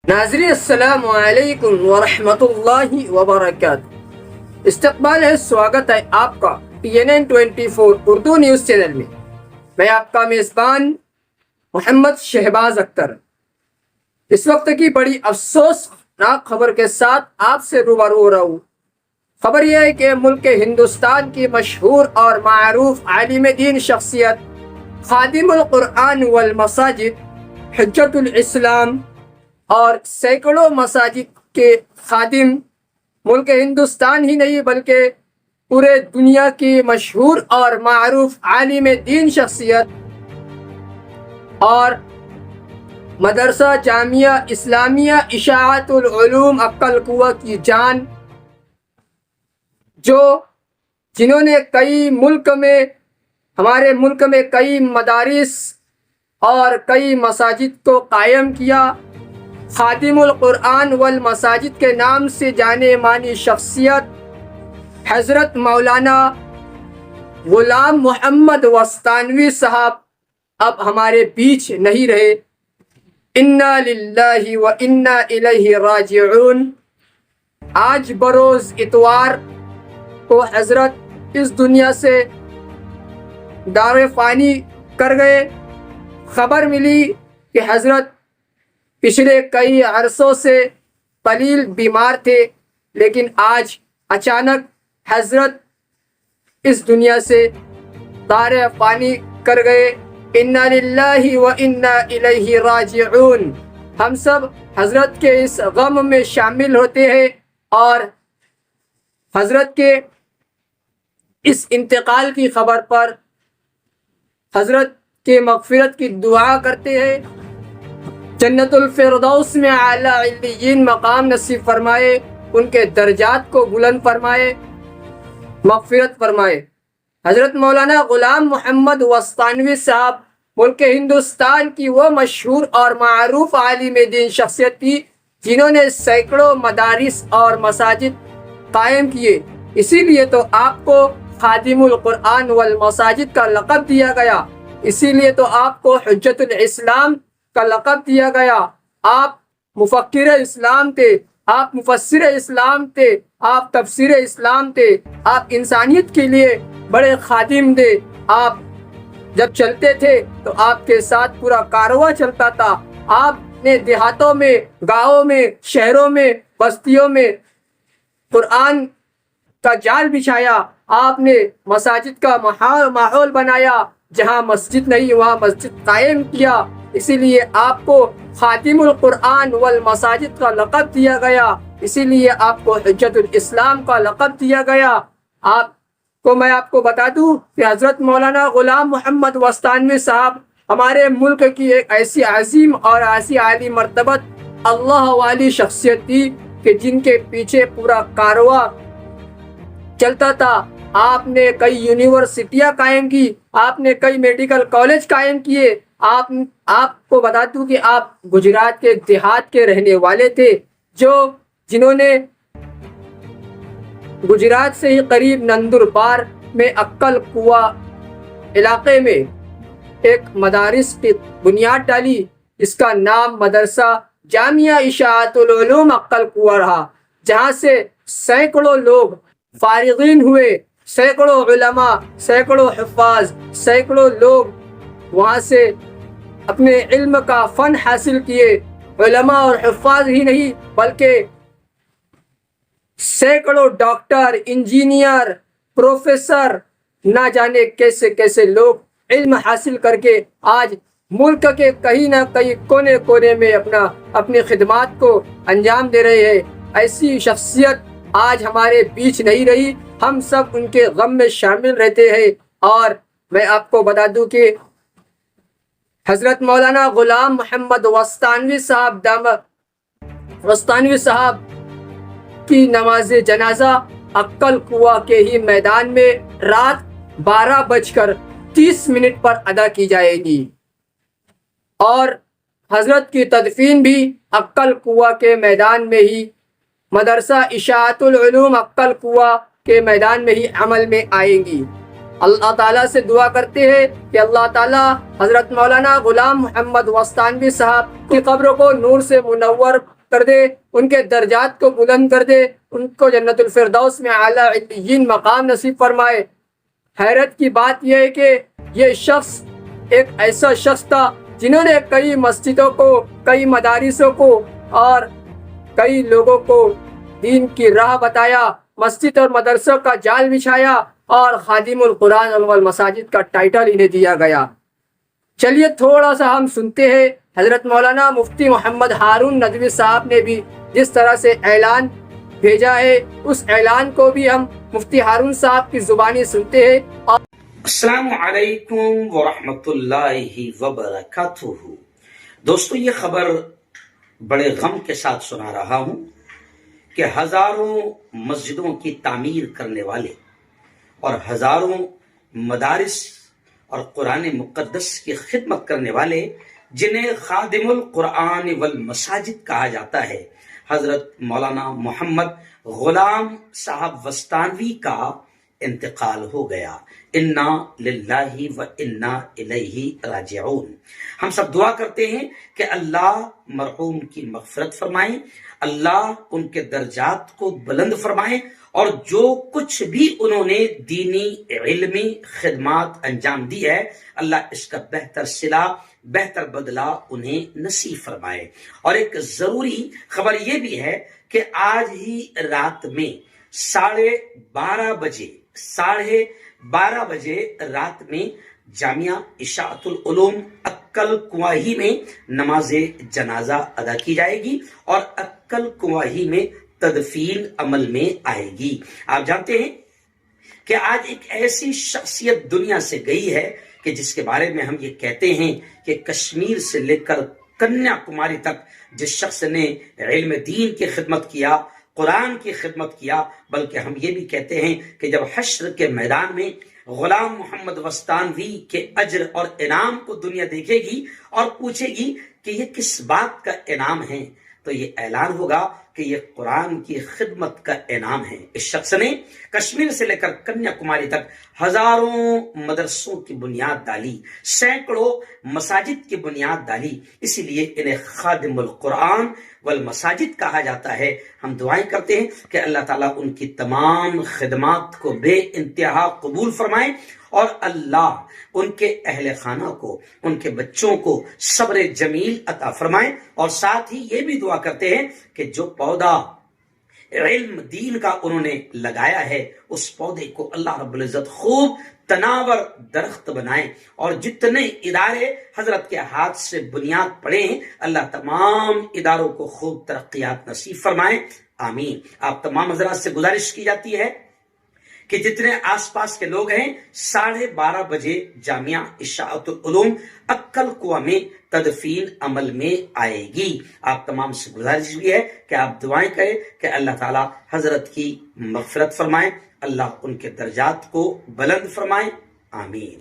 ناظرین السلام علیکم ورحمۃ اللہ وبرکاتہ۔ استقبال ہے، سواگت ہے آپ کا PNN24 اردو نیوز چینل میں۔ میں آپ کا میزبان محمد شہباز اختر اس وقت کی بڑی افسوسناک خبر کے ساتھ آپ سے روبرو ہو رہا ہوں۔ خبر یہ ہے کہ ملک ہندوستان کی مشہور اور معروف عالم دین شخصیت خادم القرآن والمساجد حجت الاسلام اور سینکڑوں مساجد کے خادم ملک ہندوستان ہی نہیں بلکہ پورے دنیا کی مشہور اور معروف عالم دین شخصیت اور مدرسہ جامعہ اسلامیہ اشاعت العلوم عقل قوہ کی جان، جنہوں نے ہمارے ملک میں کئی مدارس اور کئی مساجد کو قائم کیا، خادم القرآن والمساجد کے نام سے جانے مانی شخصیت حضرت مولانا غلام محمد وستانوی صاحب اب ہمارے بیچ نہیں رہے۔ انا للہ و انا الیہ راجعون۔ آج بروز اتوار کو حضرت اس دنیا سے دار فانی کر گئے۔ خبر ملی کہ حضرت پچھلے کئی عرصوں سے قلیل بیمار تھے، لیکن آج اچانک حضرت اس دنیا سے دار فانی کر گئے۔ انا للہ و انا الیہ راجعون۔ ہم سب حضرت کے اس غم میں شامل ہوتے ہیں اور حضرت کے اس انتقال کی خبر پر حضرت کے مغفرت کی دعا کرتے ہیں۔ جنت الفردوس میں اعلیٰ علیین مقام نصیب فرمائے، ان کے درجات کو بلند فرمائے، مغفرت فرمائے۔ حضرت مولانا غلام محمد وستانوی صاحب ملک ہندوستان کی وہ مشہور اور معروف عالم دین شخصیت تھی جنہوں نے سینکڑوں مدارس اور مساجد قائم کیے۔ اسی لیے تو آپ کو خادم القرآن والمساجد کا لقب دیا گیا، اسی لیے تو آپ کو حجت الاسلام کا لقب دیا گیا۔ آپ مفکر اسلام تھے، آپ مفسر اسلام تھے، آپ تفسیر اسلام تھے، آپ انسانیت کے لیے بڑے خادم تھے۔ آپ جب چلتے تھے تو آپ کے ساتھ پورا کارواں چلتا تھا۔ آپ نے دیہاتوں میں، گاؤں میں، شہروں میں، بستیوں میں قرآن کا جال بچھایا۔ آپ نے مساجد کا ماحول بنایا، جہاں مسجد نہیں وہاں مسجد قائم کیا۔ اسی لیے آپ کو خادم القرآن والمساجد کا لقب دیا گیا، اسی لیے آپ کو حجت الاسلام کا لقب دیا گیا۔ میں آپ کو بتا دوں کہ حضرت مولانا غلام محمد وستانوی صاحب ہمارے ملک کی ایک ایسی عظیم اور ایسی عالی مرتبت اللہ والی شخصیت تھی کہ جن کے پیچھے پورا کارواں چلتا تھا۔ آپ نے کئی یونیورسٹیاں قائم کی، آپ نے کئی میڈیکل کالج قائم کیے۔ آپ کو بتا دوں کہ آپ گجرات کے دیہات کے رہنے والے تھے، جنہوں نے گجرات سے ہی قریب نندربار میں عقل قوہ علاقے میں ایک مدارس کی بنیاد ڈالی، جس کا نام مدرسہ جامعہ اشاعت العلوم عقل قوہ رہا، جہاں سے سینکڑوں لوگ فارغین ہوئے، سینکڑوں علماء، سینکڑوں حفاظ، سینکڑوں لوگ وہاں سے اپنے علم کا فن حاصل کیے۔ علماء اور حفاظ ہی نہیں بلکہ سینکڑوں ڈاکٹر، انجینئر، پروفیسر، نہ جانے کیسے کیسے لوگ علم حاصل کر کے آج ملک کے کہیں نہ کہیں کونے کونے میں اپنی خدمات کو انجام دے رہے ہیں۔ ایسی شخصیت آج ہمارے بیچ نہیں رہی، ہم سب ان کے غم میں شامل رہتے ہیں۔ اور میں آپ کو بتا دوں کہ حضرت مولانا غلام محمد وستانوی صاحب کی نماز جنازہ عقل قوہ کے ہی میدان میں رات 12:30 پر ادا کی جائے گی، اور حضرت کی تدفین بھی عقل قوہ کے میدان میں ہی، مدرسہ اشاعت العلوم عقل قوہ کے میدان میں ہی عمل میں آئے گی۔ اللہ تعالیٰ سے دعا کرتے ہیں کہ اللہ تعالیٰ حضرت مولانا غلام محمد وستانوی صاحب کی قبر کو نور سے منور کر دے، ان کے درجات کو بلند کر دے، ان کو جنت الفردوس میں اعلیٰ علیین مقام نصیب فرمائے۔ حیرت کی بات یہ ہے کہ یہ شخص ایک ایسا شخص تھا جنہوں نے کئی مسجدوں کو، کئی مدارسوں کو اور کئی لوگوں کو دین کی راہ بتایا، مسجد اور مدرسوں کا جال بچھایا اور خادم القرآن والمساجد کا ٹائٹل انہیں دیا گیا۔ چلیے تھوڑا سا ہم سنتے ہیں حضرت مولانا مفتی محمد ہارون ندوی صاحب نے بھی جس طرح سے اعلان بھیجا ہے، اس اعلان کو بھی ہم مفتی ہارون صاحب کی زبانی سنتے ہیں۔ السلام علیکم ورحمۃ اللہ وبرکاتہ۔ دوستو، یہ خبر بڑے غم کے ساتھ سنا رہا ہوں کہ ہزاروں مسجدوں کی تعمیر کرنے والے اور ہزاروں مدارس اور قرآن مقدس کی خدمت کرنے والے، جنہیں خادم القرآن والمساجد کہا جاتا ہے، حضرت مولانا محمد غلام صاحب وستانوی کا انتقال ہو گیا۔ انا للہ و انا الیہ راجعون۔ ہم سب دعا کرتے ہیں کہ اللہ مرحوم کی مغفرت فرمائیں، اللہ ان کے درجات کو بلند فرمائیں، اور جو کچھ بھی انہوں نے دینی علمی خدمات انجام دی ہے، اللہ اس کا بہتر صلہ، بہتر بدلہ انہیں نصیب فرمائے۔ اور ایک ضروری خبر یہ بھی ہے کہ آج ہی رات میں 12:30 بجے رات میں جامعہ اشاعت العلوم عکل کنواہی میں نماز جنازہ ادا کی جائے گی اور عکل کنواہی میں تدفین عمل میں آئے گی۔ آپ جانتے ہیں کہ آج ایک ایسی شخصیت دنیا سے گئی ہے کہ جس کے بارے میں ہم یہ کہتے ہیں کہ کشمیر سے لے کر کنیا کماری تک جس شخص نے علم دین کی خدمت کیا، قرآن کی خدمت کیا، بلکہ ہم یہ بھی کہتے ہیں کہ جب حشر کے میدان میں غلام محمد وستانوی کے اجر اور انعام کو دنیا دیکھے گی اور پوچھے گی کہ یہ کس بات کا انعام ہے، تو یہ اعلان ہوگا کہ یہ قرآن کی خدمت کا انعام ہے۔ اس شخص نے کشمیر سے لے کر کنیا کماری تک ہزاروں مدرسوں کی بنیاد ڈالی، سینکڑوں مساجد کی بنیاد ڈالی، اسی لیے انہیں خادم القرآن والمساجد کہا جاتا ہے۔ ہم دعائیں کرتے ہیں کہ اللہ تعالیٰ ان کی تمام خدمات کو بے انتہا قبول فرمائے، اور اللہ ان کے اہل خانہ کو، ان کے بچوں کو صبر جمیل عطا فرمائے۔ اور ساتھ ہی یہ بھی دعا کرتے ہیں کہ جو پودا علم دین کا انہوں نے لگایا ہے، اس پودے کو اللہ رب العزت خوب تناور درخت بنائیں، اور جتنے ادارے حضرت کے ہاتھ سے بنیاد پڑے ہیں، اللہ تمام اداروں کو خوب ترقیات نصیب فرمائیں، آمین۔ آپ تمام حضرات سے گزارش کی جاتی ہے کہ جتنے آس پاس کے لوگ ہیں 12:30 بجے جامعہ اشاعت العلوم عکل کنواں میں تدفین عمل میں آئے گی۔ آپ تمام سے گزارش بھی ہے کہ آپ دعائیں کریں کہ اللہ تعالی حضرت کی مغفرت فرمائیں، اللہ ان کے درجات کو بلند فرمائیں، آمین۔